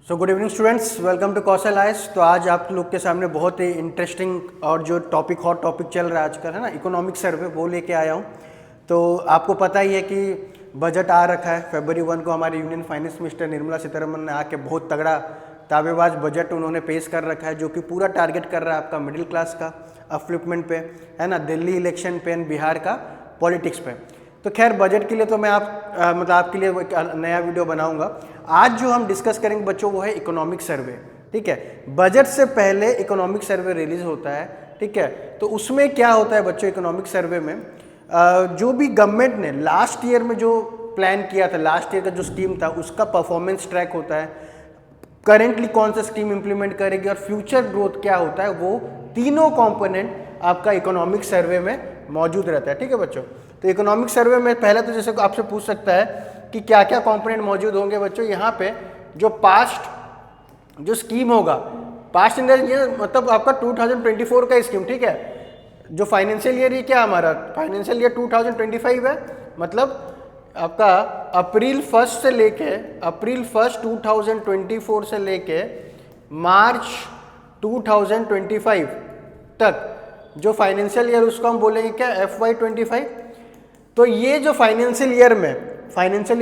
So good evening students, welcome to Kaushal ice. तो आज आप लोग के सामने बहुत ही इंटरेस्टिंग और जो हॉट टॉपिक चल रहा है आजकल, है ना, इकोनॉमिक सर्वे, वो लेके आया हूँ। तो आपको पता ही है कि बजट आ रखा है। फरवरी 1 को हमारे union finance minister Nirmala Sitharaman ने आके बहुत तगड़ा ताबेबाज बजट उन्होंने पेश कर रखा है, जो कि पूरा टारगेट कर रहा है आपका मिडिल क्लास का अपलिफ्टमेंट पे, है ना, दिल्ली इलेक्शन पे एंड बिहार का पॉलिटिक्स पे। तो खैर बजट के लिए तो मैं आपके लिए एक नया वीडियो बनाऊंगा। आज जो हम डिस्कस करेंगे बच्चों वो है इकोनॉमिक सर्वे। ठीक है, बजट से पहले इकोनॉमिक सर्वे रिलीज होता है। ठीक है, तो उसमें क्या होता है बच्चों, इकोनॉमिक सर्वे में जो भी गवर्नमेंट ने लास्ट ईयर में जो प्लान किया था, लास्ट ईयर का जो स्कीम था, उसका परफॉर्मेंस ट्रैक होता है। करेंटली कौन सा स्कीम इंप्लीमेंट करेगी और फ्यूचर ग्रोथ क्या होता है, वो तीनों कंपोनेंट आपका इकोनॉमिक सर्वे में मौजूद रहता है। ठीक है बच्चों, तो इकोनॉमिक सर्वे में पहले तो जैसे आपसे पूछ सकता है कि क्या क्या कंपोनेंट मौजूद होंगे बच्चों। यहाँ पे जो पास्ट जो स्कीम होगा, पास्ट इन ये मतलब आपका 2024 का स्कीम। ठीक है, जो फाइनेंशियल ईयर ये क्या हमारा फाइनेंशियल ईयर 2025 है, मतलब आपका अप्रैल 1 से लेके अप्रैल 1 2024 से लेके मार्च 2025 तक जो फाइनेंशियल ईयर, उसको हम बोलेंगे क्या, FY25। तो ये जो फाइनेंशियल ईयर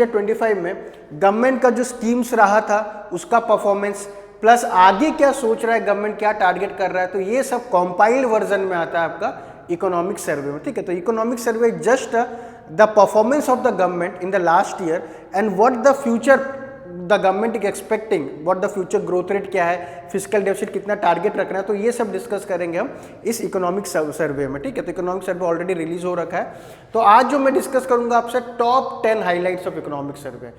25 में गवर्नमेंट का जो स्कीम्स रहा था उसका परफॉर्मेंस, प्लस आगे क्या सोच रहा है गवर्नमेंट, क्या टारगेट कर रहा है, तो ये सब कंपाइल्ड वर्जन में आता है आपका इकोनॉमिक सर्वे में। ठीक है, तो economic survey just the performance of the government in the last year and what the future the government is expecting, what the future growth rate क्या है, फिजिकल डेफिसिट कितना टारगेट रखना है, तो ये सब डिस्कस करेंगे हम इस इकोनॉमिक सर्वे में। ठीक है, तो इकोनॉमिक सर्वे ऑलरेडी रिलीज हो रखा है। तो आज जो मैं डिस्कस करूंगा आपसे top 10 highlights of economic survey.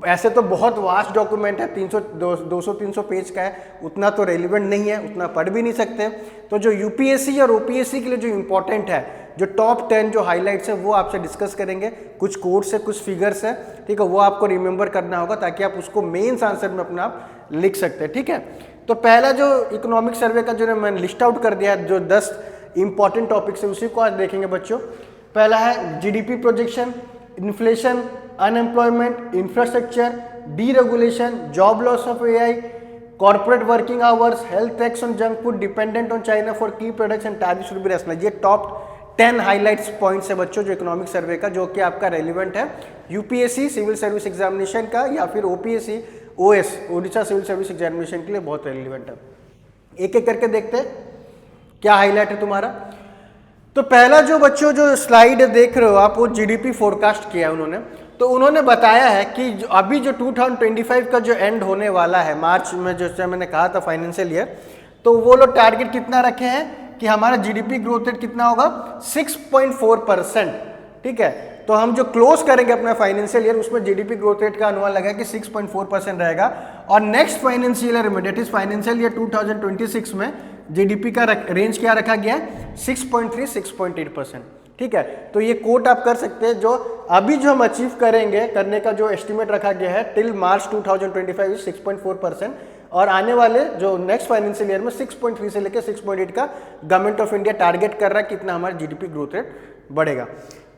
ऐसे तो बहुत वास्ट डॉक्यूमेंट है, 200-300 पेज का है, उतना तो रेलिवेंट नहीं है, उतना पढ़ भी नहीं सकते। तो जो यूपीएससी और ओपीएससी के लिए जो इंपॉर्टेंट है, जो टॉप 10 जो हाइलाइट्स है, वो आपसे डिस्कस करेंगे। कुछ कोड्स है, कुछ फिगर्स है, ठीक है, वो आपको रिमेंबर करना होगा ताकि आप उसको मेंस आंसर में अपना आप लिख सकते हैं। ठीक है, तो पहला जो इकोनॉमिक सर्वे का जो मैंने लिस्ट आउट कर दिया है, जो 10 इंपॉर्टेंट टॉपिक्स है, उसी को आज देखेंगे बच्चों। पहला है GDP projection, inflation, unemployment, infrastructure, deregulation, job loss of AI, corporate working hours, health tax on junk food, dependent on China for key products and tariffs should be rationalised. ये top 10 highlights points है बच्चों जो economic survey का, जो कि आपका relevant है UPSC civil service examination का या फिर OPSC OS Odisha civil service examination के लिए बहुत रेलिवेंट है। एक एक करके देखते हैं क्या हाईलाइट है तुम्हारा। तो पहला जो बच्चों जो स्लाइड देख रहे हो आप, वो जीडीपी फोरकास्ट किया है उन्होंने। तो उन्होंने बताया है कि अभी जो 2025 का जो एंड होने वाला है मार्च में, जैसे मैंने कहा था फाइनेंशियल ईयर, तो वो लोग टारगेट कितना रखे हैं कि हमारा जीडीपी ग्रोथ रेट कितना होगा, 6.4%। ठीक है, तो हम जो क्लोज करेंगे अपना फाइनेंशियल ईयर, उसमें जीडीपी ग्रोथ रेट का अनुमान लगा कि 6.4% रहेगा। और नेक्स्ट फाइनेंशियल ईयर में, डेट इज फाइनेंशियल ईयर 2026 में जीडीपी का रेंज क्या रखा गया है, 6.3-6.8%। ठीक है, तो ये कोट आप कर सकते हैं। जो अभी जो हम अचीव करेंगे करने का जो एस्टिमेट रखा गया है टिल मार्च 2025 6.4%, और आने वाले जो नेक्स्ट फाइनेंशियल ईयर में 6.3 से लेकर 6.8 का गवर्नमेंट ऑफ इंडिया टारगेट कर रहा है कितना हमारा जीडीपी ग्रोथ रेट बढ़ेगा।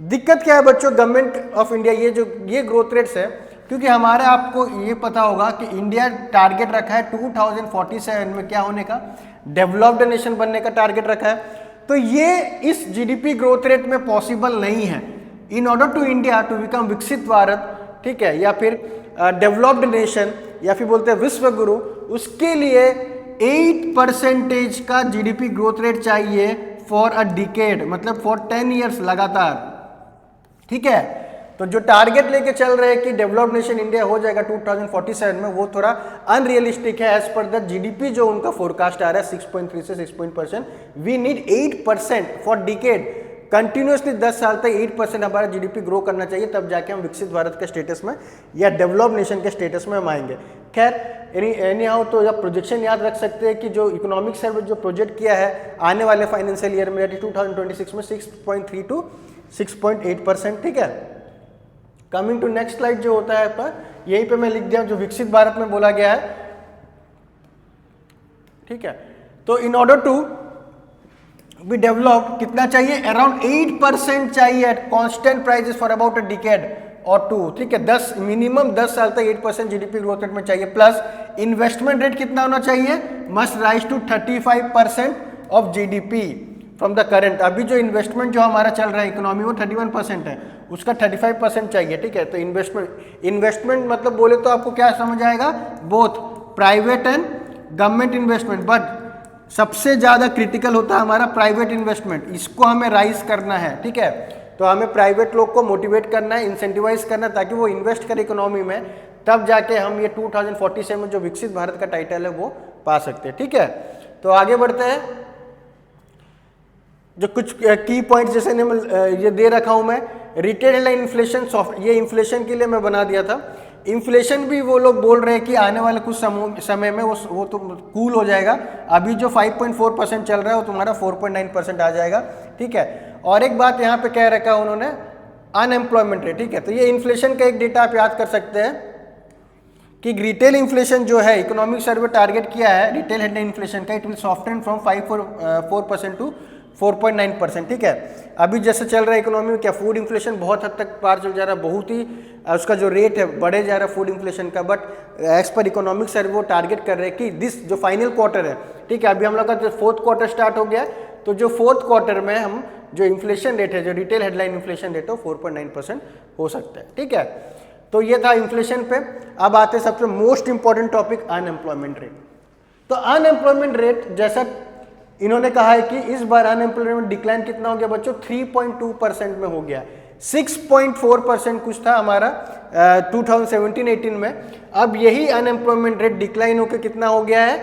दिक्कत क्या है बच्चों, गवर्नमेंट ऑफ इंडिया ये ग्रोथ रेट्स है, क्योंकि हमारे आपको ये पता होगा कि इंडिया टारगेट रखा है 2047 में क्या होने का, डेवलप्ड नेशन बनने का टारगेट रखा है। तो ये इस जीडीपी ग्रोथ रेट में पॉसिबल नहीं है। In order to India to become विकसित भारत, ठीक है, या फिर डेवलप्ड नेशन, या फिर बोलते हैं विश्व गुरु, उसके लिए 8% का जीडीपी ग्रोथ रेट चाहिए फॉर अ डिकेड, मतलब फॉर 10 ईयर्स लगातार। ठीक है, तो जो टारगेट लेके चल रहे हैं कि डेवलप्ड नेशन इंडिया हो जाएगा 2047 में, वो थोड़ा अनरियलिस्टिक है एज पर द जीडीपी जो उनका फोरकास्ट आ रहा है 6.3 से 6%। We need 8% for decade, continuously 10 साल तक 8% हमारा जीडीपी ग्रो करना चाहिए, तब जाके हम विकसित भारत के स्टेटस में या डेवलप्ड नेशन के स्टेटस में हम आएंगे। खैर एनी हाउ, तो जब प्रोजेक्शन याद रख सकते हैं कि जो इकोनॉमिक सर्वे जो प्रोजेक्ट किया है आने वाले फाइनेंशियल ईयर में 2026 में 6.3 to 6.8%। ठीक है, कमिंग टू नेक्स्ट स्लाइड जो होता है पर, यहीं पे मैं लिख दिया जो विकसित भारत में बोला गया है। ठीक है, तो in order to be developed कितना चाहिए, अराउंड 8% चाहिए at constant prices for about a decade और 2। ठीक है, 10 मिनिमम 10 साल तक 8% जीडीपी ग्रोथ रेट में चाहिए, प्लस इन्वेस्टमेंट रेट कितना होना चाहिए, must rise to 35% of GDP from the current. अभी जो इन्वेस्टमेंट जो हमारा चल रहा है इकोनॉमी वो 31% है, उसका 35% चाहिए, ठीक है। तो इन्वेस्टमेंट मतलब बोले तो आपको क्या समझ आएगा, both private and government investment, but सबसे ज़्यादा क्रिटिकल होता है हमारा प्राइवेट इन्वेस्टमेंट, इसको हमें राइज करना है, ठीक है। तो हमें प्राइवेट लोग को मोटिवेट करना है, इंसेंटिवाइज करना है, ताकि वो इन्वेस्ट करे इकोनॉमी में, तब जाके हम ये 2047 में जो विकसित भारत का टाइटल है वो पा सकते हैं, ठीक है। तो आगे बढ़ते हैं, जो कुछ की पॉइंट जैसे ये दे रखा हूं मैं, रिटेल इन्फ्लेशन सॉफ्ट, ये इन्फ्लेशन के लिए मैं बना दिया था। इन्फ्लेशन भी वो लोग बोल रहे हैं कि आने वाले कुछ समय में वो तो कूल हो जाएगा। अभी जो 5.4% चल रहा है वो तुम्हारा 4.9% आ जाएगा, ठीक है। और एक बात यहाँ पे कह रखा है उन्होंने, अनएम्प्लॉयमेंट रेट, ठीक है। तो ये इन्फ्लेशन का एक डेटा आप याद कर सकते हैं कि रिटेल इन्फ्लेशन जो है, इकोनॉमिक सर्वे टारगेट किया है रिटेल हेडलाइन इन्फ्लेशन का, it will soften from 5.4% to 4.9%, ठीक है। अभी जैसे चल रहा है इकोनॉमी में, क्या फूड इन्फ्लेशन बहुत हद तक पार चल जा रहा है, बहुत ही उसका जो रेट है बढ़े जा रहा है फूड इन्फ्लेशन का, but as per economic survey वो टारगेट कर रहे हैं कि दिस जो फाइनल क्वार्टर है, ठीक है, अभी हम लोग का जो 4th क्वार्टर स्टार्ट हो गया, तो जो 4th क्वार्टर में हम जो इन्फ्लेशन रेट है, जो रिटेल हेडलाइन इन्फ्लेशन रेट है 4.9% हो सकता है, ठीक है। तो ये था इन्फ्लेशन पे। अब आते हैं सबसे most important topic, unemployment rate. तो अनएम्प्लॉयमेंट रेट, जैसा इन्होंने कहा है कि इस बार अनएम्प्लॉयमेंट डिक्लाइन कितना हो गया बच्चों, 3.2% में हो गया। 6.4% कुछ था हमारा 2017-18 में। अब यही अनएम्प्लॉयमेंट रेट डिक्लाइन होकर कितना हो गया है,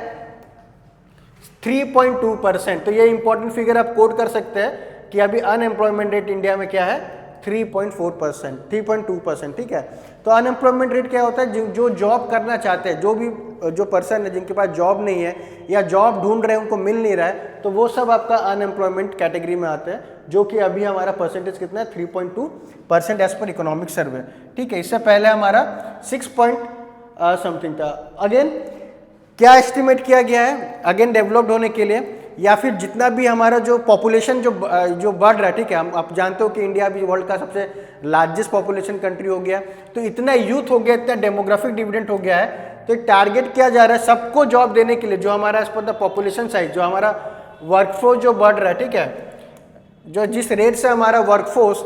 3.2%। तो ये इंपॉर्टेंट फिगर आप कोट कर सकते हैं कि अभी अनएम्प्लॉयमेंट रेट इंडिया में क्या है, 3.4%, 3.2%, ठीक है। तो अनएम्प्लॉयमेंट रेट क्या होता है, जो जॉब करना चाहते हैं, जो पर्सन है जिनके पास जॉब नहीं है या जॉब ढूंढ रहे हैं उनको मिल नहीं रहा है, तो वो सब आपका अनएम्प्लॉयमेंट कैटेगरी में आते हैं, जो कि अभी हमारा परसेंटेज कितना है, 3.2% एज पर इकोनॉमिक सर्वे, ठीक है। इससे पहले हमारा 6 समथिंग था। अगेन क्या एस्टिमेट किया गया है, अगेन डेवलप्ड होने के लिए, या फिर जितना भी हमारा जो पॉपुलेशन जो बढ़ रहा है, ठीक है। हम आप जानते हो कि इंडिया अभी वर्ल्ड का सबसे लार्जेस्ट पॉपुलेशन कंट्री हो गया, तो इतना यूथ हो गया, इतना डेमोग्राफिक डिविडेंड हो गया है, तो टारगेट किया जा रहा है सबको जॉब देने के लिए, जो हमारा as per the population size, जो हमारा वर्कफोर्स जो बढ़ रहा है, ठीक है, जो जिस रेट से हमारा वर्कफोर्स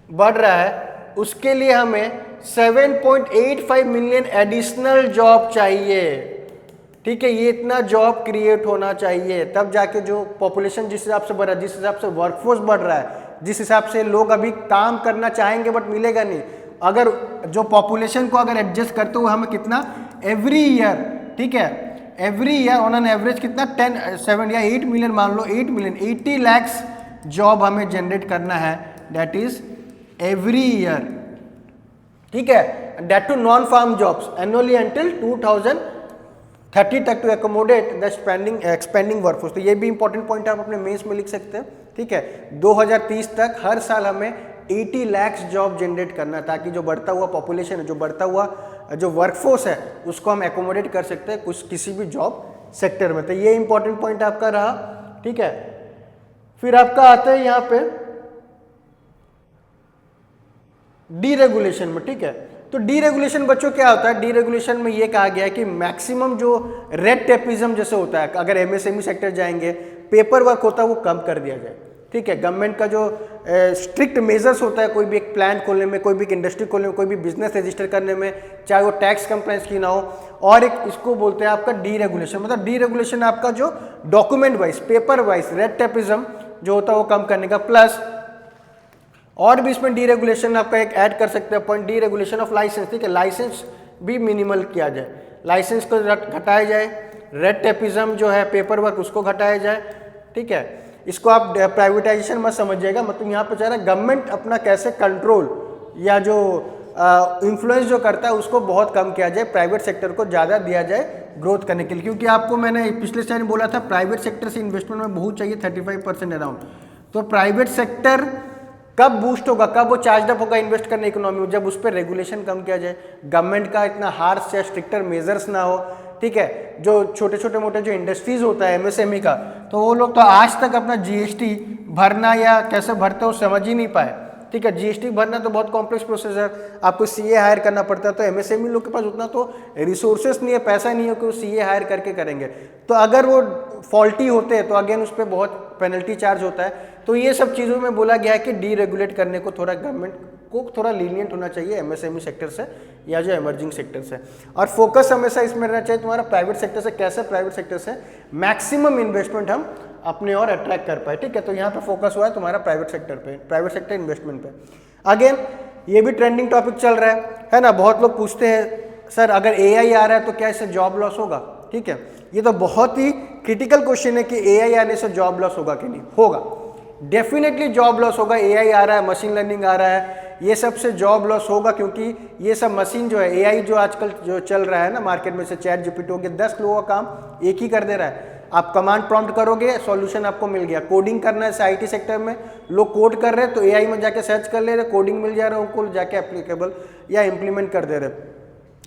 बढ़ रहा है, उसके लिए हमें 7.85 मिलियन एडिशनल जॉब चाहिए, ठीक है। ये इतना जॉब क्रिएट होना चाहिए, तब जाके जो पॉपुलेशन जिस हिसाब से बढ़ रहा है, जिस हिसाब से वर्कफोर्स बढ़ रहा है, जिस हिसाब से लोग अभी काम करना चाहेंगे बट मिलेगा नहीं, अगर जो पॉपुलेशन को अगर एडजस्ट करते हुए हमें कितना एवरी ईयर, ठीक है, every year on an average कितना 7 या 8 मिलियन मान लो, 8 मिलियन 80 लैक्स जॉब हमें जनरेट करना है, दैट इज एवरी ईयर, ठीक है। That to non farm jobs annually until 2030 तक, to accommodate the expanding workforce. तो ये भी इंपॉर्टेंट पॉइंट आप अपने मेंस में लिख सकते हैं, ठीक है। 2030 तक हर साल हमें 80 लैक्स जॉब जनरेट करना, ताकि जो बढ़ता हुआ पॉपुलेशन है, जो बढ़ता हुआ जो वर्कफोर्स है, उसको हम एकोमोडेट कर सकते हैं कुछ किसी भी जॉब सेक्टर में। तो ये इंपॉर्टेंट पॉइंट आपका रहा, ठीक है। फिर आपका आता है यहाँ पे डीरेगुलेशन में, ठीक है। तो डीरेगुलेशन बच्चों क्या होता है, डीरेगुलेशन में ये कहा गया है कि मैक्सिमम जो रेड टेपिज्म जैसे होता है, अगर एमएसएमई सेक्टर जाएंगे, पेपर वर्क होता है वो कम कर दिया जाए, ठीक है। गवर्नमेंट का जो स्ट्रिक्ट मेजर्स होता है, कोई भी एक प्लान खोलने में, कोई भी एक इंडस्ट्री खोलने में, कोई भी बिजनेस रजिस्टर करने में, चाहे वो टैक्स कंप्लायंस की ना हो, और एक इसको बोलते हैं आपका डीरेगुलेशन। मतलब डीरेगुलेशन आपका जो document wise, paper wise red tapism जो होता है वो कम करने का, प्लस और भी इसमें डीरेगुलेशन आपका एक ऐड कर सकते हैं पॉइंट, डीरेगुलेशन ऑफ लाइसेंस, ठीक है। लाइसेंस भी मिनिमल किया जाए, लाइसेंस को घटाया जाए, रेड टेपिज्म जो है पेपर वर्क उसको घटाया जाए, ठीक है। इसको आप प्राइवेटाइजेशन मत समझिएगा, मतलब यहाँ पे चाह रहा है गवर्नमेंट अपना कैसे कंट्रोल या जो इन्फ्लुएंस जो करता है उसको बहुत कम किया जाए, प्राइवेट सेक्टर को ज़्यादा दिया जाए ग्रोथ करने के लिए। क्योंकि आपको मैंने पिछले टाइम बोला था प्राइवेट सेक्टर से इन्वेस्टमेंट में बहुत चाहिए, 35% अराउंड। तो प्राइवेट सेक्टर कब बूस्ट होगा, कब वो चार्ज अप होगा इन्वेस्ट करने इकोनॉमी में, जब उस पर रेगुलेशन कम किया जाए, गवर्नमेंट का इतना हार्श या स्ट्रिक्टर मेजर्स ना हो, ठीक है। जो छोटे छोटे मोटे जो इंडस्ट्रीज होता है एमएसएमई का, तो वो लोग तो आज तक अपना जीएसटी भरना या कैसे भरते हो समझ ही नहीं पाए, ठीक है। जीएसटी भरना तो बहुत कॉम्प्लेक्स प्रोसेस है, आपको सीए हायर करना पड़ता है, तो एमएसएमई लोग के पास उतना तो रिसोर्सेस नहीं है, पैसा नहीं है कि वो सीए हायर करके करेंगे। तो अगर वो फॉल्टी होते हैं तो अगेन उस पर बहुत पेनल्टी चार्ज होता है। तो ये सब चीज़ों में बोला गया है कि डीरेगुलेट करने को थोड़ा गवर्नमेंट को थोड़ा लीनियंट होना चाहिए एमएसएमई सेक्टर से या जो इमर्जिंग सेक्टर से, और फोकस हमेशा इसमें रहना चाहिए तुम्हारा प्राइवेट सेक्टर से, कैसे प्राइवेट सेक्टर से मैक्सिमम इन्वेस्टमेंट हम अपने और अट्रैक्ट कर पाए, ठीक है। तो यहाँ पे फोकस हुआ है तुम्हारा प्राइवेट सेक्टर पे, प्राइवेट सेक्टर इन्वेस्टमेंट पे। अगेन ये भी ट्रेंडिंग टॉपिक चल रहा है ना। बहुत लोग पूछते हैं सर अगर एआई आ रहा है तो क्या इससे जॉब लॉस होगा, ठीक है। ये तो बहुत ही क्रिटिकल क्वेश्चन है कि एआई आने से जॉब लॉस होगा कि नहीं होगा। डेफिनेटली जॉब लॉस होगा। एआई आ रहा है, मशीन लर्निंग आ रहा है, ये सब से जॉब लॉस होगा, क्योंकि ये सब मशीन जो है, एआई जो आजकल जो चल रहा है ना मार्केट में, से चैट जीपीटी हो गया, 10 लोगों का काम एक ही कर दे रहा है। आप कमांड प्रॉम्प्ट करोगे, सॉल्यूशन आपको मिल गया। कोडिंग करना है आईटी सेक्टर में, लोग कोड कर रहे हैं तो एआई में जाके सर्च कर ले रहे, कोडिंग मिल जा रहा है उनको, जाके एप्लीकेबल या इम्प्लीमेंट कर दे रहे।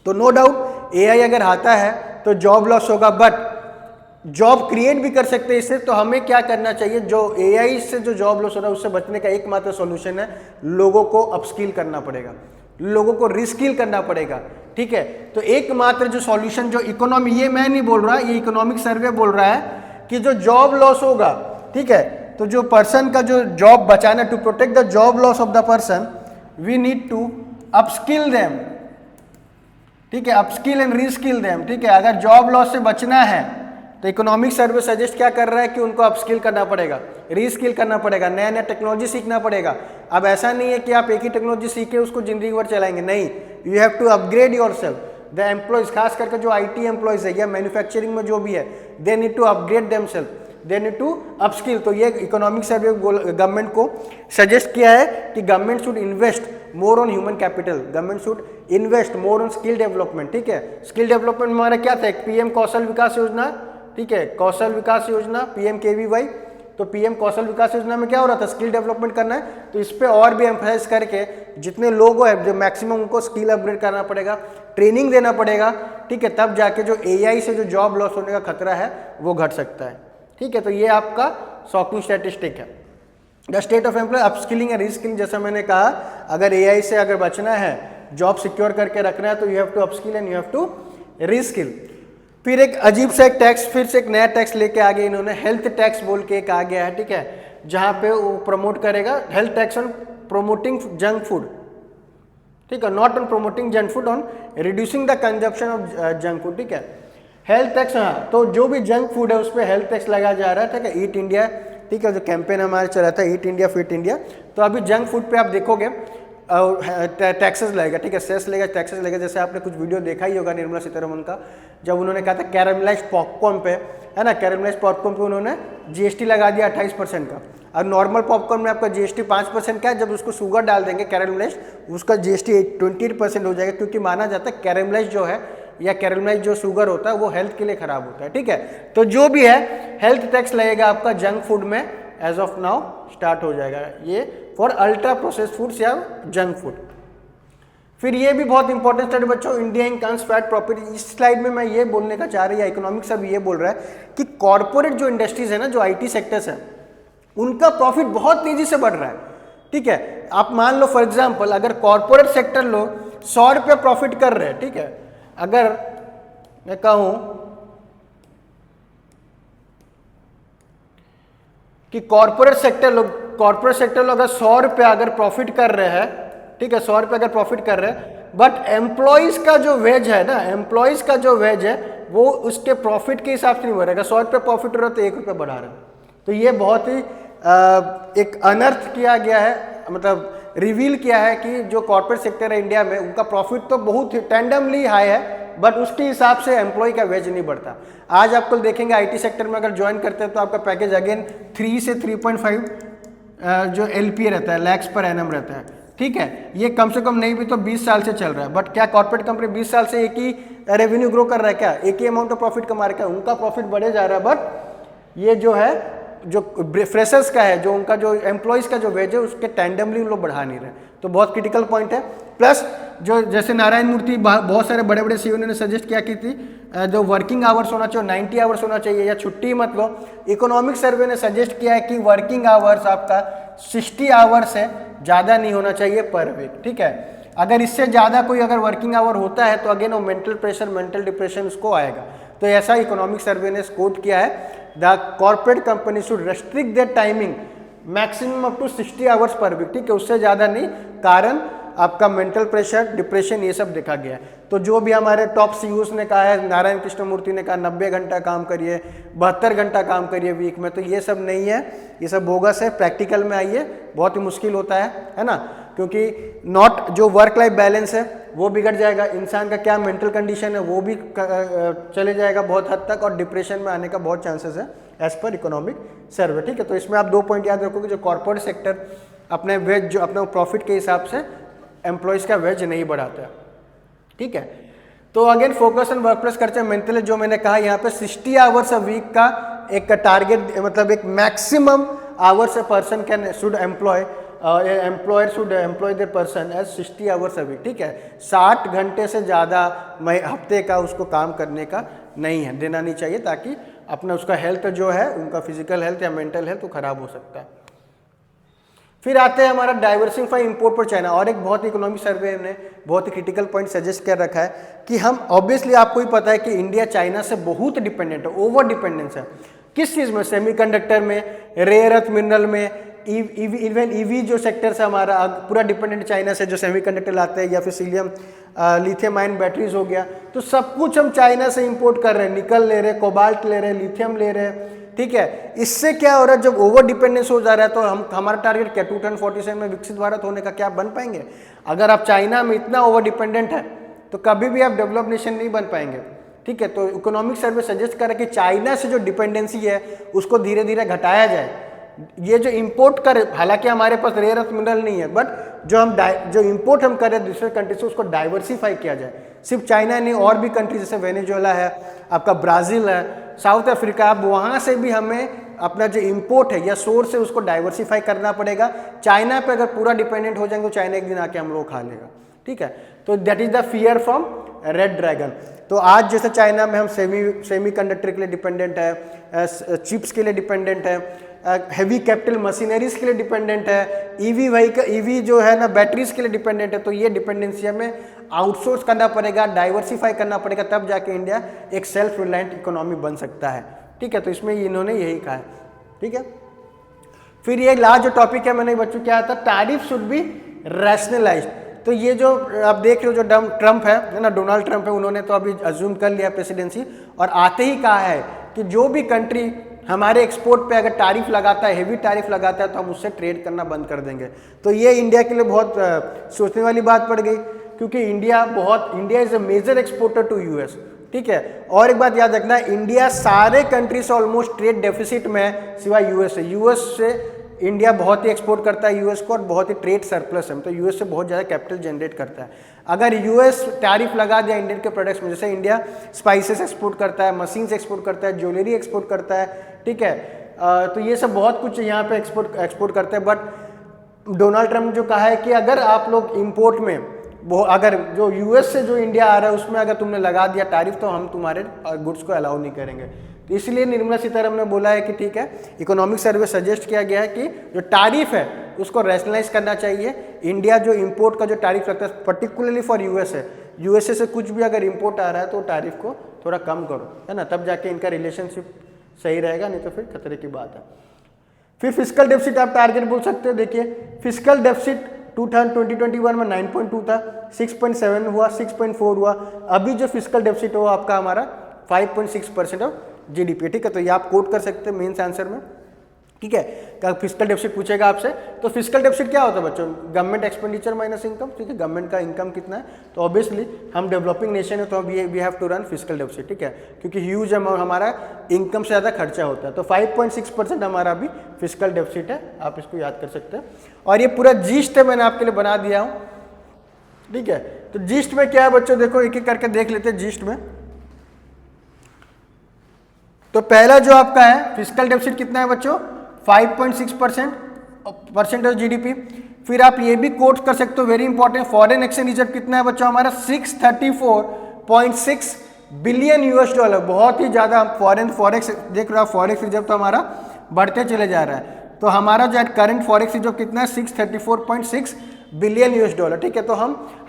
तो नो डाउट एआई अगर आता है तो जॉब लॉस होगा, बट जॉब क्रिएट भी कर सकते हैं इससे। तो हमें क्या करना चाहिए, जो एआई से जो जॉब लॉस हो रहा है उससे बचने का एकमात्र सॉल्यूशन है, लोगों को अपस्किल करना पड़ेगा, लोगों को रिस्किल करना पड़ेगा, ठीक है। तो एकमात्र जो सॉल्यूशन जो इकोनॉमी, ये मैं नहीं बोल रहा, ये इकोनॉमिक सर्वे बोल रहा है कि जो जॉब लॉस होगा, ठीक है, तो जो पर्सन का जो जॉब बचाना, to protect the job loss of the person we need to upskill them, ठीक है, अपस्किल एंड रीस्किल देम, ठीक है। अगर जॉब लॉस से बचना है तो इकोनॉमिक सर्वे सजेस्ट क्या कर रहा है कि उनको अपस्किल करना पड़ेगा, रीस्किल करना पड़ेगा, नया नया टेक्नोलॉजी सीखना पड़ेगा। अब ऐसा नहीं है कि आप एक ही टेक्नोलॉजी सीखे उसको जिंदगी भर चलाएंगे, नहीं, you have to upgrade yourself. The employees, खास करके जो आईटी एम्प्लॉयज है या मैन्युफैक्चरिंग में जो भी है, they need to upgrade themselves, they need to upskill. तो ये इकोनॉमिक सर्वे गवर्नमेंट को सजेस्ट किया है कि government should invest more on human capital, government should invest more on skill development, ठीक है। स्किल डेवलपमेंट में हमारा क्या था, एक पीएम कौशल विकास योजना, ठीक है, कौशल विकास योजना, पीएमकेवीवाई। तो पीएम कौशल विकास योजना में क्या हो रहा था, स्किल डेवलपमेंट करना है, तो इस पे और भी एम्फसाइज करके जितने लोग हैं जो मैक्सिमम उनको स्किल अपग्रेड करना पड़ेगा, ट्रेनिंग देना पड़ेगा, ठीक है, तब जाके जो एआई से जो जॉब लॉस होने का खतरा है वो घट सकता है, ठीक है। तो ये आपका शॉकिंग स्टैटिस्टिक है। The state of employ upskilling and reskilling, जैसा मैंने कहा, अगर एआई से अगर बचना है, जॉब सिक्योर करके रखना है, तो you have to upskill and you have to reskill. फिर एक अजीब सा एक टैक्स, फिर से एक नया टैक्स लेके आ गए इन्होंने, हेल्थ टैक्स बोल के एक आ गया है, ठीक है, जहाँ पे वो प्रमोट करेगा health tax on promoting junk food, ठीक है, not on promoting junk food, on reducing the consumption of junk food, ठीक है। हेल्थ टैक्स, हाँ, तो जो भी जंक फूड है उस पर हेल्थ टैक्स लगाया जा रहा है, ठीक है। ईट इंडिया, ठीक है, जो कैंपेन हमारे चला था ईट इंडिया फिट इंडिया, तो अभी जंक फूड पे आप देखोगे टैक्सेस लगेगा, ठीक है, सेस लगेगा, टैक्सेस लगेगा। जैसे आपने कुछ वीडियो देखा ही होगा निर्मला सीतारमण का, जब उन्होंने कहा था कैरामलाइज्ड पॉपकॉर्न पे, है ना, कैरामलाइज्ड पॉपकॉर्न पे उन्होंने जीएसटी लगा दिया 28% का। अब नॉर्मल पॉपकॉर्न में आपका जीएसटी 5% का है, जब उसको शुगर डाल देंगे कैरामलाइज्ड, उसका जीएसटी 28% हो जाएगा, क्योंकि माना जाता है कैरामलाइज्ड जो है या कैरामलाइज्ड जो शुगर होता है वो हेल्थ के लिए खराब होता है, ठीक है। तो जो भी है हेल्थ टैक्स लगेगा आपका जंक फूड में, एज ऑफ नाउ स्टार्ट हो जाएगा ये फॉर अल्ट्रा प्रोसेस्ड फूड्स या जंक फूड। फिर ये भी बहुत इंपॉर्टेंट स्टडी बच्चों, इंडिया इनकम्स फैट प्रॉफिट। इस स्लाइड में मैं ये बोलने का चाह रही है, इकोनॉमिक्स अब ये बोल रहा है कि कॉर्पोरेट जो इंडस्ट्रीज है ना, जो आईटी सेक्टर्स है, उनका प्रॉफिट बहुत तेजी से बढ़ रहा है, ठीक है। आप मान लो फॉर एग्जांपल, अगर कॉर्पोरेट सेक्टर लोग 100 रुपये प्रॉफिट कर रहे हैं, ठीक है, अगर मैं कहूं कि कॉर्पोरेट सेक्टर लोग अगर 100 रुपये अगर प्रॉफिट कर रहे हैं, ठीक है, 100 रुपये अगर प्रॉफिट कर रहे हैं, बट एम्प्लॉयज का जो वेज है ना, एम्प्लॉयज का जो वेज है वो उसके प्रॉफिट के हिसाब से नहीं बढ़ेगा। 100 रुपये प्रॉफिट हो रहा है तो 1 रुपये बढ़ा रहे हैं। तो ये बहुत ही एक अनर्थ किया गया है, मतलब रिवील किया है कि जो कॉर्पोरेट सेक्टर है इंडिया में, उनका प्रॉफिट तो बहुत ही टैंडमली हाई है, बट उसके हिसाब से एम्प्लॉय का वेज नहीं बढ़ता। आज आपको देखेंगे आईटी सेक्टर में अगर ज्वाइन करते हैं तो आपका पैकेज अगेन 3 से 3.5 जो एलपीए रहता है, लैक्स पर एनम रहता है, ठीक है। ये कम से कम नहीं भी तो 20 साल से चल रहा है। बट क्या कॉर्पोरेट कंपनी 20 साल से एक ही रेवेन्यू ग्रो कर रहा है क्या, एक ही अमाउंट ऑफ प्रॉफिट कमा रहा है? उनका प्रॉफिट बढ़े जा रहा है, बट ये जो है जो फ्रेशर्स का है, जो उनका जो एम्प्लॉयज़ का जो वेज है उसके टैंडमली उन लोग बढ़ा नहीं रहे। तो बहुत क्रिटिकल पॉइंट है। प्लस जो जैसे नारायण मूर्ति, बहुत सारे बड़े बड़े सीईओ ने सजेस्ट किया की थी जो वर्किंग आवर्स होना चाहिए 90 आवर्स होना चाहिए या छुट्टी मत लो। इकोनॉमिक सर्वे ने सजेस्ट किया है कि वर्किंग आवर्स आपका 60 आवर्स है, ज़्यादा नहीं होना चाहिए पर वीक, ठीक है। अगर इससे ज़्यादा कोई अगर वर्किंग आवर होता है तो अगेन वो मेंटल प्रेशर, मेंटल डिप्रेशन उसको आएगा। तो ऐसा इकोनॉमिक सर्वे ने कोट किया है, the corporate company should restrict their timing maximum up to 60 hours per week, ठीक है, उससे ज़्यादा नहीं, कारण आपका मेंटल प्रेशर, डिप्रेशन, ये सब देखा गया है। तो जो भी हमारे टॉप सीईओस ने कहा है, नारायण कृष्णमूर्ति ने कहा 90 घंटा काम करिए, 72 घंटा काम करिए वीक में, तो ये सब नहीं है, ये सब बोगस है। प्रैक्टिकल में आइए, बहुत ही मुश्किल होता है ना, क्योंकि नॉट जो वर्क लाइफ बैलेंस है वो बिगड़ जाएगा, इंसान का क्या मेंटल कंडीशन है वो भी चले जाएगा बहुत हद तक, और डिप्रेशन में आने का बहुत चांसेस है एज पर इकोनॉमिक सर्वे, ठीक है। तो इसमें आप 2 पॉइंट याद रखोगे, जो कॉर्पोरेट सेक्टर अपने वेज, जो अपना प्रॉफिट के हिसाब से एम्प्लॉयज़ का वेज नहीं बढ़ाता है, ठीक है। तो again focus on work place culture mentally, जो मैंने कहा यहाँ पे 60 आवर्स अ वीक का एक टारगेट, मतलब एक maximum hours a person can should employ, employer should employ the person as 60 hours a week, ठीक है। 60 घंटे से ज़्यादा हफ्ते का उसको काम करने का नहीं है, देना नहीं चाहिए, ताकि अपना उसका हेल्थ जो है, उनका फिजिकल हेल्थ या मेंटल हेल्थ वो खराब हो सकता है। फिर आते हैं हमारा डाइवर्सिफाई इंपोर्ट पर चाइना, और एक बहुत इकोनॉमिक सर्वे ने बहुत ही क्रिटिकल पॉइंट सजेस्ट कर रखा है कि हम ऑब्वियसली, आपको ही पता है कि इंडिया चाइना से बहुत डिपेंडेंट है, ओवर डिपेंडेंस है। किस चीज़ में? सेमीकंडक्टर में, रेयर अर्थ मिनरल में, इवन ईवी जो सेक्टर से हमारा पूरा डिपेंडेंट चाइना से, जो सेमीकंडक्टर लाते हैं, या फिर सीलियम लिथियम आयन बैटरीज हो गया, तो सब कुछ हम चाइना से इंपोर्ट कर रहे हैं, निकल ले रहे हैं, कोबाल्ट ले रहे हैं, लिथियम ले रहे हैं, ठीक है। इससे क्या हो रहा है, जब ओवर डिपेंडेंस हो जा रहा है, तो हम, हमारा टारगेट क्या 2047 में विकसित भारत होने का, क्या बन पाएंगे? अगर आप चाइना में इतना ओवर डिपेंडेंट है तो कभी भी आप डेवलप नेशन नहीं बन पाएंगे, ठीक है। तो इकोनॉमिक सर्वे सजेस्ट करे कि चाइना से जो डिपेंडेंसी है उसको धीरे धीरे घटाया जाए। ये जो इंपोर्ट करे, हालांकि हमारे पास रेयर अर्थ मिनरल नहीं है, बट जो इंपोर्ट हम करें दूसरे कंट्री से, उसको डाइवर्सिफाई किया जाए। सिर्फ चाइना नहीं, और भी कंट्री जैसे वेनेजुएला है, आपका ब्राज़ील है, साउथ अफ्रीका, अब वहाँ से भी हमें अपना जो इंपोर्ट है या सोर्स है उसको डाइवर्सिफाई करना पड़ेगा। चाइना पे अगर पूरा डिपेंडेंट हो जाएंगे तो चाइना एक दिन आके हम लोग खा लेगा, ठीक है। तो that is the fear from red dragon. तो आज जैसे चाइना में हम सेमी कंडक्टर के लिए डिपेंडेंट है, चिप्स के लिए डिपेंडेंट है, हैवी कैपिटल मशीनरीज के लिए डिपेंडेंट है, ईवी व्हीकल, ईवी जो है ना बैटरीज के लिए डिपेंडेंट है। तो ये डिपेंडेंसी हमें आउटसोर्स करना पड़ेगा, डाइवर्सिफाई करना पड़ेगा, तब जाके इंडिया एक सेल्फ रिलायंट इकोनॉमी बन सकता है, ठीक है। तो इसमें इन्होंने यही कहा है, ठीक है। फिर ये लास्ट जो टॉपिक है, मैंने बच्चों क्या था, टैरिफ शुड बी रैशनलाइज्ड। तो ये जो आप देख रहे हो, जो ट्रम्प है ना, डोनाल्ड ट्रम्प है, उन्होंने तो अभी अज्यूम कर लिया प्रेसिडेंसी, और आते ही कहा है कि जो भी कंट्री हमारे एक्सपोर्ट पे अगर टैरिफ लगाता है, हेवी टैरिफ लगाता है, तो हम उससे ट्रेड करना बंद कर देंगे। तो ये इंडिया के लिए बहुत सोचने वाली बात पड़ गई, क्योंकि India is a major exporter to US, ठीक है। और एक बात याद रखना, इंडिया सारे कंट्री से ऑलमोस्ट ट्रेड डेफिसिट में है सिवाय यूएस से। यूएस से इंडिया बहुत ही एक्सपोर्ट करता है यूएस को, और बहुत ही ट्रेड सरप्लस है, तो यूएस से बहुत ज़्यादा कैपिटल जनरेट करता है। अगर यूएस टैरिफ लगा दिया इंडियन के प्रोडक्ट्स में, जैसे इंडिया स्पाइसेस एक्सपोर्ट करता है, मशीन्स एक्सपोर्ट करता है, ज्वेलरी एक्सपोर्ट करता है, ठीक है, तो ये सब बहुत कुछ यहाँ पे एक्सपोर्ट करते हैं। बट डोनाल्ड ट्रम्प जो कहा है कि अगर आप लोग इंपोर्ट में वो, अगर जो यूएस से जो इंडिया आ रहा है उसमें अगर तुमने लगा दिया टैरिफ, तो हम तुम्हारे गुड्स को अलाउ नहीं करेंगे। तो इसलिए निर्मला सीतारमण ने बोला है कि ठीक है, इकोनॉमिक सर्वे सजेस्ट किया गया है कि जो टैरिफ है उसको रैशनलाइज करना चाहिए। इंडिया जो इंपोर्ट का जो टैरिफ रखता है, पर्टिकुलरली फॉर यूएसए, यूएसए से कुछ भी अगर इंपोर्ट आ रहा है तो टैरिफ को थोड़ा कम करो, है ना, तब जाके इनका रिलेशनशिप सही रहेगा, नहीं तो फिर खतरे की बात है। फिर फिस्कल डेफिसिट आप टारगेट बोल सकते हो। देखिए फिस्कल डेफिसिट 2021 में 9.2 था, 6.7 हुआ, 6.4 हुआ। अभी जो फिस्कल डेफिसिट हो आपका हमारा 5.6% ऑफ जीडीपी, ठीक है। तो ये आप कोट कर सकते हैं मेंस आंसर में, ठीक है। क्या फिस्कल डेफिसिट पूछेगा आपसे, तो फिस्कल डेफिसिट क्या होता है बच्चों, गवर्नमेंट एक्सपेंडिचर माइनस इनकम, ठीक है। गवर्नमेंट का इनकम कितना है, तो ऑब्वियसली हम डेवलपिंग नेशन है, तो we have to run fiscal deficit, ठीक है, क्योंकि ह्यूज अमाउंट हमारा इनकम से ज़्यादा खर्चा होता है। तो 5.6% हमारा अभी फिस्कल डेफिसिट है, आप इसको याद कर सकते हैं। और ये पूरा जीस्ट है, मैंने आपके लिए बना दिया हूँ, ठीक है। तो जीस्ट में क्या है बच्चों, देखो एक एक करके देख लेते हैं जीस्ट में। तो पहला जो आपका है फिस्कल डेफिसिट कितना है बच्चों, 5.6% ऑफ जीडीपी। फिर आप ये भी कोट कर सकते हो, very important, foreign exchange reserve कितना है बच्चों हमारा, 634.6 बिलियन यूएस डॉलर। बहुत ही ज्यादा फॉरेक्स देख रहे हो, फॉरेक्स रिजर्व तो हमारा बढ़ते चले जा रहा है। तो हमारा जो करंट फॉरेक्स रिजर्व कितना है 634.6 बिलियन यूएस डॉलर, ठीक है। तो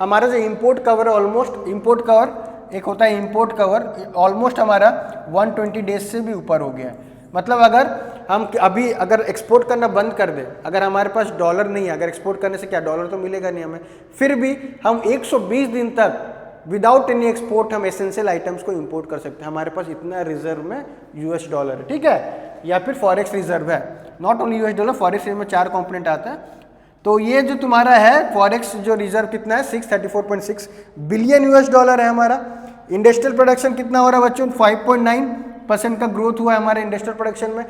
हमारा जो इंपोर्ट कवर है ऑलमोस्ट, इंपोर्ट कवर एक होता है इंपोर्ट कवर, ऑलमोस्ट हमारा 120 डेज से भी ऊपर हो गया है। मतलब अगर हम अभी अगर एक्सपोर्ट करना बंद कर दें, अगर हमारे पास डॉलर नहीं है, अगर एक्सपोर्ट करने से क्या डॉलर तो मिलेगा नहीं हमें, फिर भी हम 120 दिन तक विदाउट एनी एक्सपोर्ट हम एसेंशियल आइटम्स को इंपोर्ट कर सकते हैं। हमारे पास इतना रिजर्व में यूएस डॉलर है, ठीक है, या फिर फॉरेक्स रिजर्व है। Not only US dollar, forex reserve में 4 कंपोनेंट आता है। तो ये जो तुम्हारा है फॉरेक्स जो रिजर्व कितना है 634.6 बिलियन यूएस डॉलर है हमारा। इंडस्ट्रियल प्रोडक्शन कितना हो रहा है बच्चों, 5.9% का ग्रोथ हुआ है हमारे इंडस्ट्रियल प्रोडक्शन में।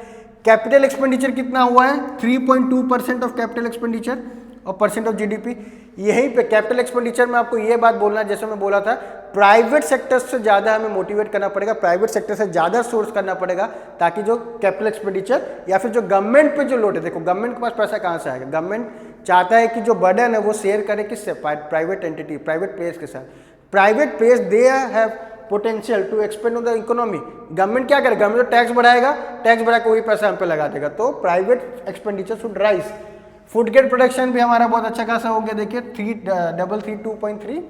कैपिटल एक्सपेंडिचर कितना हुआ है, 3.2% ऑफ कैपिटल एक्सपेंडिचर और परसेंट ऑफ जीडीपी। यहीं पे कैपिटल एक्सपेंडिचर में आपको ये बात बोलना, जैसे मैं बोला था, प्राइवेट सेक्टर से ज़्यादा हमें मोटिवेट करना पड़ेगा, प्राइवेट सेक्टर से ज़्यादा सोर्स करना पड़ेगा, ताकि जो कैपिटल एक्सपेंडिचर या फिर जो गवर्नमेंट पे जो लोड है, देखो गवर्नमेंट के पास पैसा कहाँ से आएगा, गवर्नमेंट चाहता है कि जो बर्डन है वो शेयर करे किससे, प्राइवेट एंटिटी, प्राइवेट प्लेयर्स के साथ। Private players they have potential to expand on the economy. Government क्या करे, गवर्नमेंट तो टैक्स बढ़ाएगा, टैक्स बढ़ा के वही पैसा हम पे लगा देगा, तो private expenditure should rise. Food grade production भी हमारा बहुत अच्छा खासा हो गया, देखिए 332.3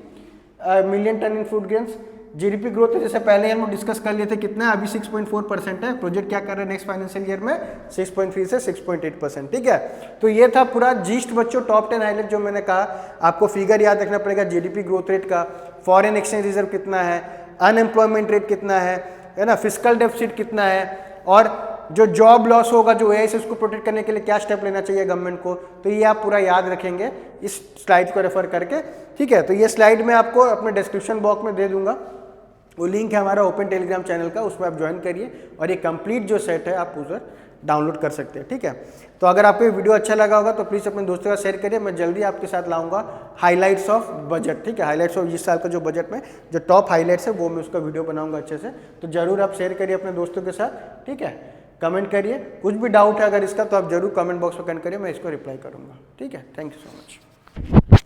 million ton in food grains. GDP growth जैसे पहले हम डिस्कस कर लिए थे कितना है, अभी 6.4% है। प्रोजेक्ट क्या कर रहे हैं नेक्स्ट फाइनेंशियल ईयर में 6.3 से 6.8%, ठीक है। तो ये था पूरा जीस्ट बच्चों, टॉप 10 हाईलाइट जो मैंने कहा। आपको फिगर याद रखना पड़ेगा, जीडीपी ग्रोथ रेट का, फॉरेन एक्सचेंज रिजर्व कितना है, अनएम्प्लॉयमेंट रेट कितना है ना, फिस्कल डेफिसिट कितना है, और जो जॉब लॉस होगा जो है उसको प्रोटेक्ट करने के लिए क्या स्टेप लेना चाहिए गवर्नमेंट को। तो ये आप पूरा याद रखेंगे इस स्लाइड को रेफर करके, ठीक है। तो ये स्लाइड मैं आपको अपने डिस्क्रिप्शन बॉक्स में दे दूंगा, वो लिंक है हमारा ओपन टेलीग्राम चैनल का, उसमें आप ज्वाइन करिए और ये कंप्लीट जो सेट है आप उधर डाउनलोड कर सकते हैं, ठीक है। तो अगर आपको ये वीडियो अच्छा लगा होगा तो प्लीज़ अपने दोस्तों का शेयर करिए। मैं जल्दी आपके साथ लाऊंगा हाइलाइट्स ऑफ बजट, ठीक है, हाइलाइट्स ऑफ इस साल का जो बजट में जो टॉप हाइलाइट्स है वो मैं उसका वीडियो बनाऊंगा अच्छे से। तो जरूर आप शेयर करिए अपने दोस्तों के साथ, ठीक है। कमेंट करिए, कुछ भी डाउट है अगर इसका तो आप जरूर कमेंट बॉक्स में कमेंट करिए, मैं इसको रिप्लाई करूँगा, ठीक है। Thank you so much.